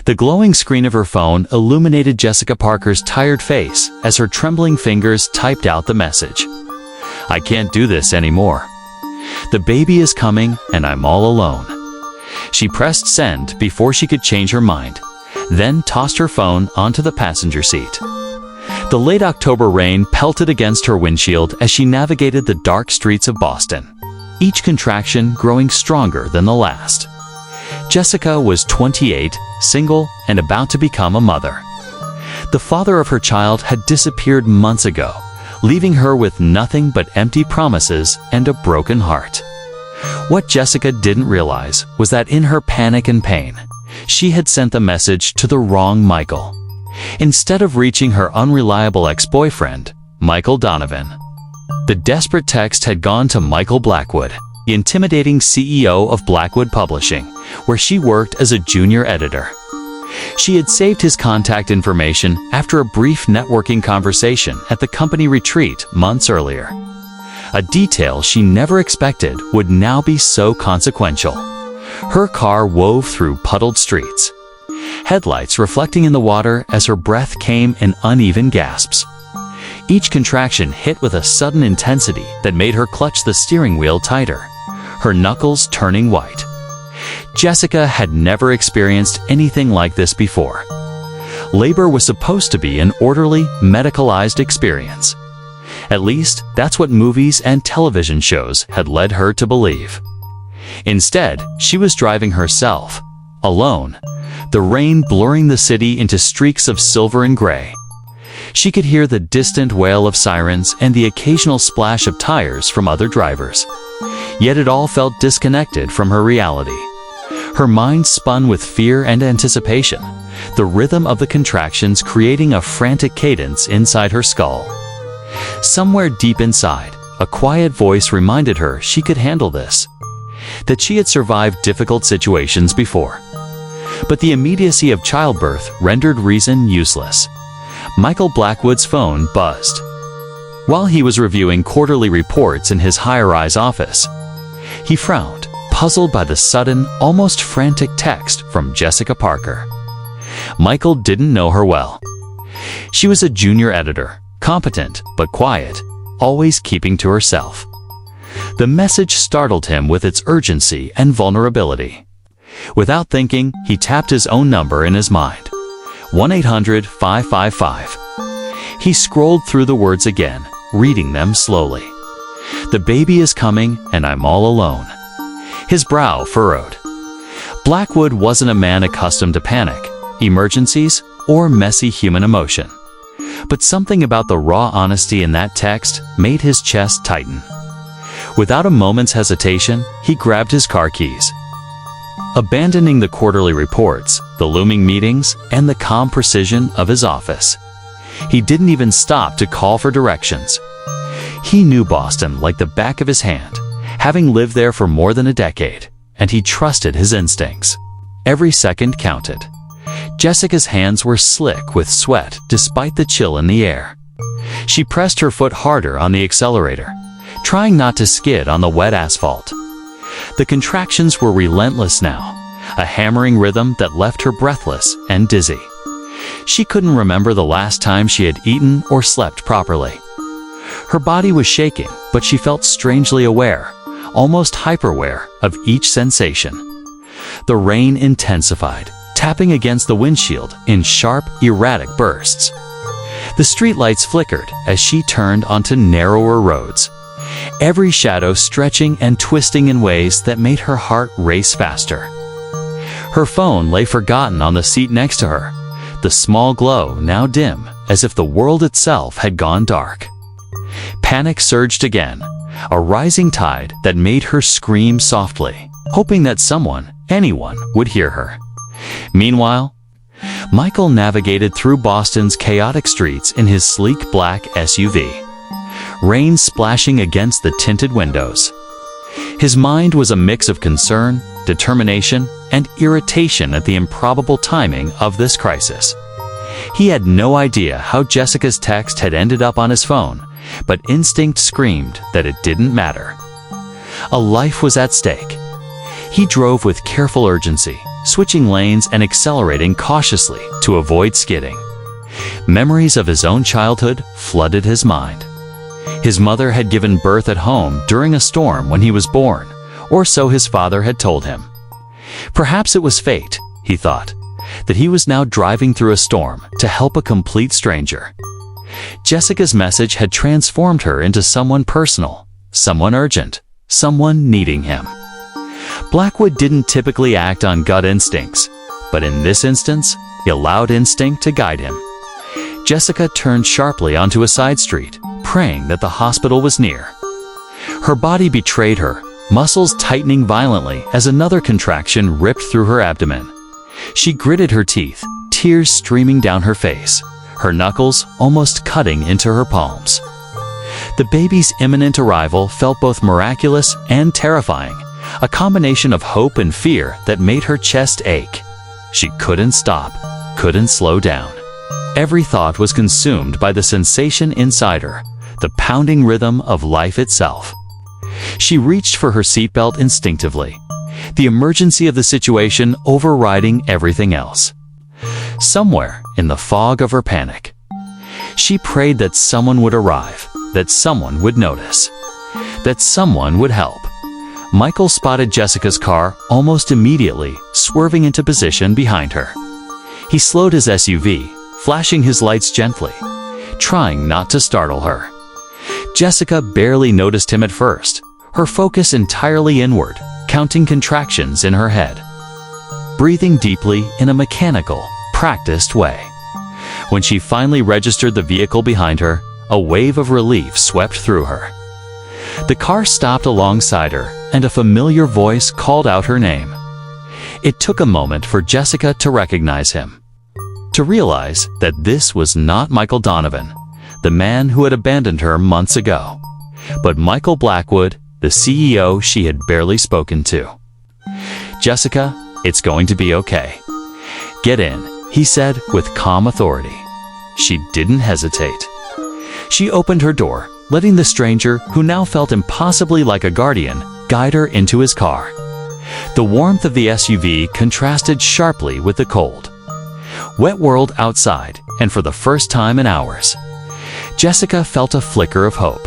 The glowing screen of her phone illuminated Jessica Parker's tired face as her trembling fingers typed out the message. "I can't do this anymore. The baby is coming and I'm all alone." She pressed send before she could change her mind, then tossed her phone onto the passenger seat. The late October rain pelted against her windshield as she navigated the dark streets of Boston, each contraction growing stronger than the last. Jessica was 28, single, and about to become a mother. The father of her child had disappeared months ago, leaving her with nothing but empty promises and a broken heart. What Jessica didn't realize was that in her panic and pain, she had sent the message to the wrong Michael. Instead of reaching her unreliable ex-boyfriend, Michael Donovan. The desperate text had gone to Michael Blackwood, the intimidating CEO of Blackwood Publishing, where she worked as a junior editor. She had saved his contact information after a brief networking conversation at the company retreat months earlier. A detail she never expected would now be so consequential. Her car wove through puddled streets, headlights reflecting in the water as her breath came in uneven gasps. Each contraction hit with a sudden intensity that made her clutch the steering wheel tighter, her knuckles turning white. Jessica had never experienced anything like this before. Labor was supposed to be an orderly, medicalized experience. At least, that's what movies and television shows had led her to believe. Instead, she was driving herself, alone, the rain blurring the city into streaks of silver and gray. She could hear the distant wail of sirens and the occasional splash of tires from other drivers. Yet it all felt disconnected from her reality. Her mind spun with fear and anticipation, the rhythm of the contractions creating a frantic cadence inside her skull. Somewhere deep inside, a quiet voice reminded her she could handle this, that she had survived difficult situations before. But the immediacy of childbirth rendered reason useless. Michael Blackwood's phone buzzed. While he was reviewing quarterly reports in his high-rise office, he frowned, puzzled by the sudden, almost frantic text from Jessica Parker. Michael didn't know her well. She was a junior editor, competent but quiet, always keeping to herself. The message startled him with its urgency and vulnerability. Without thinking, he tapped his own number in his mind. 1-800-555. He scrolled through the words again, reading them slowly. "The baby is coming and I'm all alone." His brow furrowed. Blackwood wasn't a man accustomed to panic, emergencies, or messy human emotion. But something about the raw honesty in that text made his chest tighten. Without a moment's hesitation, he grabbed his car keys. Abandoning the quarterly reports, the looming meetings, and the calm precision of his office, he didn't even stop to call for directions. He knew Boston like the back of his hand, having lived there for more than a decade, and he trusted his instincts. Every second counted. Jessica's hands were slick with sweat despite the chill in the air. She pressed her foot harder on the accelerator, trying not to skid on the wet asphalt. The contractions were relentless now, a hammering rhythm that left her breathless and dizzy. She couldn't remember the last time she had eaten or slept properly. Her body was shaking, but she felt strangely aware, almost hyper-aware of each sensation. The rain intensified, tapping against the windshield in sharp, erratic bursts. The streetlights flickered as she turned onto narrower roads, every shadow stretching and twisting in ways that made her heart race faster. Her phone lay forgotten on the seat next to her, the small glow now dim, as if the world itself had gone dark. Panic surged again, a rising tide that made her scream softly, hoping that someone, anyone, would hear her. Meanwhile, Michael navigated through Boston's chaotic streets in his sleek black SUV, rain splashing against the tinted windows. His mind was a mix of concern, determination, and irritation at the improbable timing of this crisis. He had no idea how Jessica's text had ended up on his phone, but instinct screamed that it didn't matter. A life was at stake. He drove with careful urgency, switching lanes and accelerating cautiously to avoid skidding. Memories of his own childhood flooded his mind. His mother had given birth at home during a storm when he was born, or so his father had told him. Perhaps it was fate, he thought, that he was now driving through a storm to help a complete stranger. Jessica's message had transformed her into someone personal, someone urgent, someone needing him. Blackwood didn't typically act on gut instincts, but in this instance, he allowed instinct to guide him. Jessica turned sharply onto a side street, praying that the hospital was near. Her body betrayed her, muscles tightening violently as another contraction ripped through her abdomen. She gritted her teeth, tears streaming down her face, her knuckles almost cutting into her palms. The baby's imminent arrival felt both miraculous and terrifying, a combination of hope and fear that made her chest ache. She couldn't stop, couldn't slow down. Every thought was consumed by the sensation inside her, the pounding rhythm of life itself. She reached for her seatbelt instinctively, the emergency of the situation overriding everything else. Somewhere in the fog of her panic, she prayed that someone would arrive, that someone would notice, that someone would help. Michael spotted Jessica's car almost immediately, swerving into position behind her. He slowed his SUV, flashing his lights gently, trying not to startle her. Jessica barely noticed him at first, her focus entirely inward, counting contractions in her head, breathing deeply in a mechanical, practiced way. When she finally registered the vehicle behind her, a wave of relief swept through her. The car stopped alongside her, and a familiar voice called out her name. It took a moment for Jessica to recognize him, to realize that this was not Michael Donovan, the man who had abandoned her months ago, but Michael Blackwood, the CEO she had barely spoken to. "Jessica, it's going to be okay. Get in," he said with calm authority. She didn't hesitate. She opened her door, letting the stranger, who now felt impossibly like a guardian, guide her into his car. The warmth of the SUV contrasted sharply with the cold. Wet world outside, and for the first time in hours, Jessica felt a flicker of hope.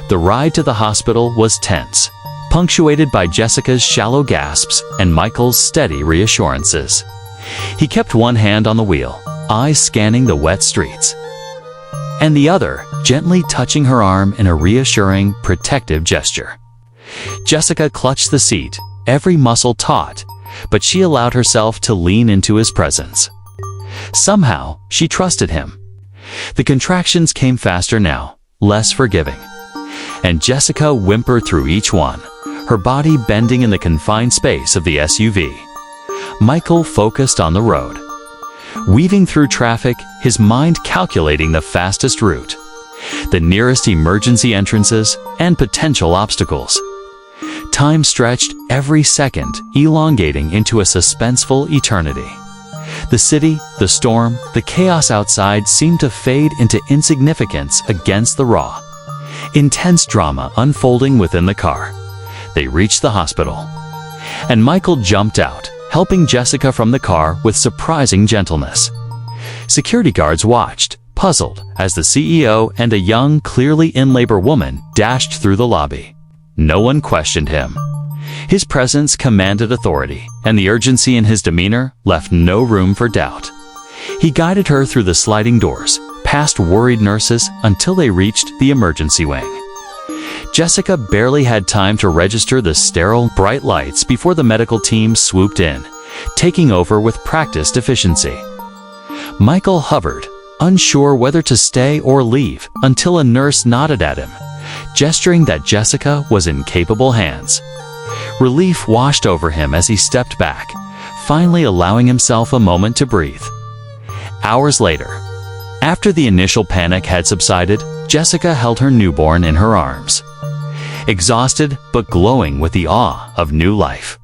The ride to the hospital was tense, punctuated by Jessica's shallow gasps and Michael's steady reassurances. He kept one hand on the wheel, eyes scanning the wet streets, and the other gently touching her arm in a reassuring, protective gesture. Jessica clutched the seat, every muscle taut, but she allowed herself to lean into his presence. Somehow, she trusted him. The contractions came faster now, less forgiving, and Jessica whimpered through each one, her body bending in the confined space of the SUV. Michael focused on the road, weaving through traffic, his mind calculating the fastest route, the nearest emergency entrances, and potential obstacles. Time stretched, every second elongating into a suspenseful eternity. The city, the storm, the chaos outside seemed to fade into insignificance against the raw, intense drama unfolding within the car. They reached the hospital, and Michael jumped out, helping Jessica from the car with surprising gentleness. Security guards watched, puzzled, as the CEO and a young, clearly in labor woman dashed through the lobby. No one questioned him. His presence commanded authority, and the urgency in his demeanor left no room for doubt. He guided her through the sliding doors, past worried nurses, until they reached the emergency wing. Jessica barely had time to register the sterile, bright lights before the medical team swooped in, taking over with practiced efficiency. Michael hovered, unsure whether to stay or leave, until a nurse nodded at him, gesturing that Jessica was in capable hands. Relief washed over him as he stepped back, finally allowing himself a moment to breathe. Hours later, after the initial panic had subsided, Jessica held her newborn in her arms, exhausted but glowing with the awe of new life.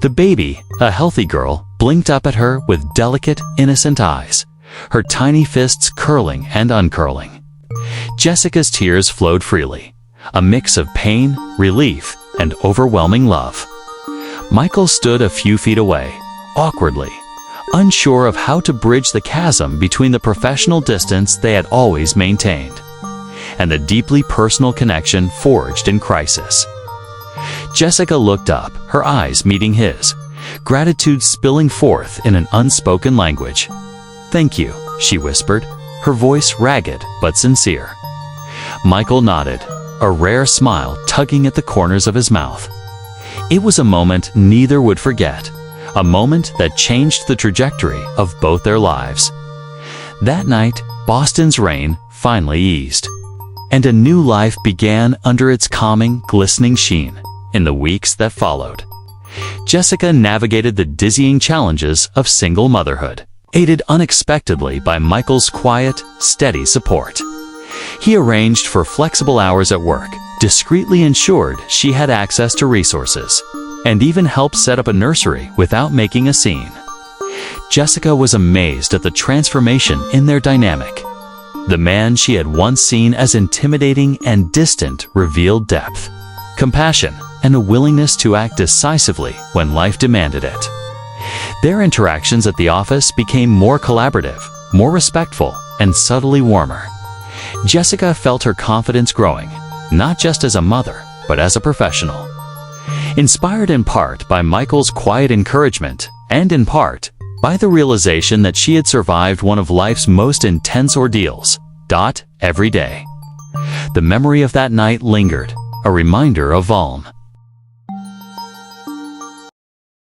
The baby, a healthy girl, blinked up at her with delicate, innocent eyes, her tiny fists curling and uncurling. Jessica's tears flowed freely, a mix of pain, relief, and overwhelming love. Michael stood a few feet away, awkwardly, unsure of how to bridge the chasm between the professional distance they had always maintained and the deeply personal connection forged in crisis. Jessica looked up, her eyes meeting his, gratitude spilling forth in an unspoken language. "Thank you," she whispered, her voice ragged but sincere. Michael nodded, a rare smile tugging at the corners of his mouth. It was a moment neither would forget, a moment that changed the trajectory of both their lives. That night, Boston's rain finally eased, and a new life began under its calming, glistening sheen. In the weeks that followed, Jessica navigated the dizzying challenges of single motherhood, aided unexpectedly by Michael's quiet, steady support. He arranged for flexible hours at work, discreetly ensured she had access to resources, and even helped set up a nursery without making a scene. Jessica was amazed at the transformation in their dynamic. The man she had once seen as intimidating and distant revealed depth, compassion, and a willingness to act decisively when life demanded it. Their interactions at the office became more collaborative, more respectful, and subtly warmer. Jessica felt her confidence growing, not just as a mother, but as a professional. Inspired in part by Michael's quiet encouragement, and in part by the realization that she had survived one of life's most intense ordeals, every day. The memory of that night lingered, a reminder of Valm,